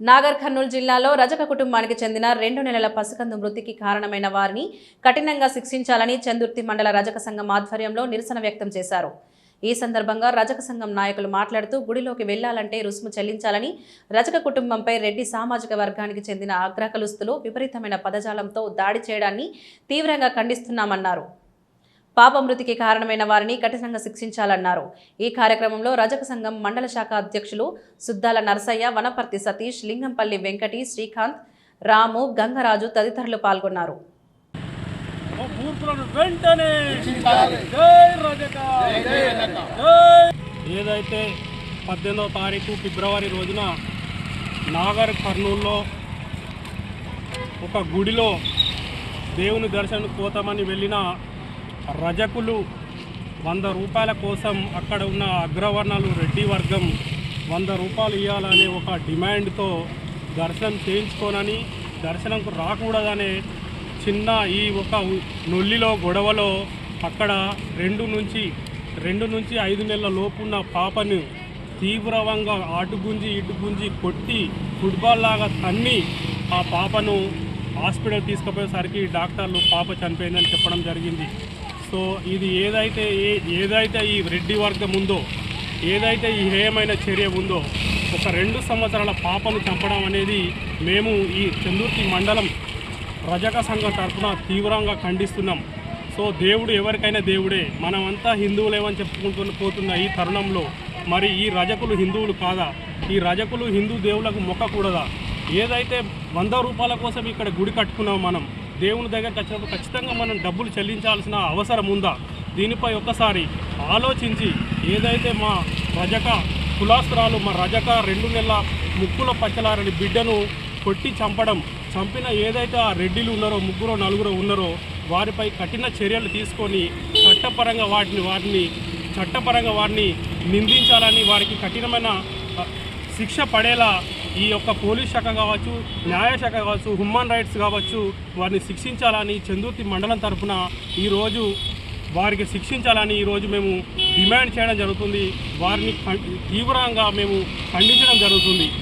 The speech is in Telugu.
నాగర్ కర్నూలు జిల్లాలో రజక కుటుంబానికి చెందిన 2 నెలల పసికందు మృతికి కారణమైన వారిని కఠినంగా శిక్షించాలని చందుర్తి మండల రజక సంఘం ఆధ్వర్యంలో నిరసన వ్యక్తం చేశారు. ఈ సందర్భంగా రజక సంఘం నాయకులు మాట్లాడుతూ గుడిలోకి వెళ్లాలంటే రుసుము చెల్లించాలని, రజక కుటుంబంపై రెడ్డి సామాజిక వర్గానికి చెందిన అగ్రకులస్తులు విపరీతమైన పదజాలంతో దాడి చేయడాన్ని తీవ్రంగా ఖండిస్తున్నామన్నారు. పాప మృతికి కారణమైన వారిని కఠినంగా శిక్షించాలన్నారు. ఈ కార్యక్రమంలో రజక సంఘం మండల శాఖ అధ్యక్షులు సుద్దాల నరసయ్య, వనపర్తి సతీష్, లింగంపల్లి వెంకటి, శ్రీకాంత్, రాము, గంగరాజు తదితరులు పాల్గొన్నారు. ఏదైతే 18వ తారీఖు ఫిబ్రవరి రోజున నాగర్ కర్నూల్లో ఒక గుడిలో దేవుని దర్శనం పోతామని వెళ్ళిన రజకులు 100 రూపాయల కోసం అక్కడ ఉన్న అగ్రవర్ణాలు రెడ్డి వర్గం 100 రూపాయలు ఇవ్వాలనే ఒక డిమాండ్తో దర్శనం చేయించుకోనని, దర్శనంకు రాకూడదనే చిన్న ఈ ఒక నొల్లిలో గొడవలో అక్కడ 2 నుంచి 5 నెలల లోపున్న పాపను తీవ్రంగా అటుగుంజి ఇటుగుంజి కొట్టి ఫుట్బాల్ లాగా తన్ని ఆ పాపను హాస్పిటల్ తీసుకుపోయేసరికి డాక్టర్లు పాప చనిపోయిందని చెప్పడం జరిగింది. సో ఇది ఏదైతే ఈ రెడ్డి వర్గం ఉందో, ఏదైతే ఈ హేయమైన చర్య ఉందో, ఒక 2 సంవత్సరాల పాపను చంపడం అనేది మేము ఈ చందుర్తి మండలం రజక సంఘం తరఫున తీవ్రంగా ఖండిస్తున్నాం. సో దేవుడు ఎవరికైనా దేవుడే, మనమంతా హిందువులేమని చెప్పుకుంటూ పోతున్న ఈ తరుణంలో మరి ఈ రజకులు హిందువులు కాదా? ఈ రజకులు హిందూ దేవులకు మొక్కకూడదా? ఏదైతే 100 రూపాయల కోసం ఇక్కడ గుడి కట్టుకున్నాం, మనం దేవుని దగ్గరకు వచ్చినప్పుడు ఖచ్చితంగా మనం డబ్బులు చెల్లించాల్సిన అవసరం ఉందా? దీనిపై ఒక్కసారి ఆలోచించి ఏదైతే మా రజక కులాస్త్రాలు, మా రజక 2 నెలల ముక్కుల పచ్చలారని బిడ్డను కొట్టి చంపిన ఏదైతే ఆ రెడ్డిలు ఉన్నారో, 3-4 ఉన్నారో వారిపై కఠిన చర్యలు తీసుకొని చట్టపరంగా వారిని నిందించాలని, వారికి కఠినమైన శిక్ష పడేలా ఈ యొక్క పోలీస్ శాఖ కావచ్చు, న్యాయశాఖ కావచ్చు, హ్యూమన్ రైట్స్ కావచ్చు, వారిని శిక్షించాలని చందుర్తి మండలం తరఫున ఈరోజు వారికి శిక్షించాలని ఈరోజు మేము డిమాండ్ చేయడం జరుగుతుంది. వారిని తీవ్రంగా మేము ఖండించడం జరుగుతుంది.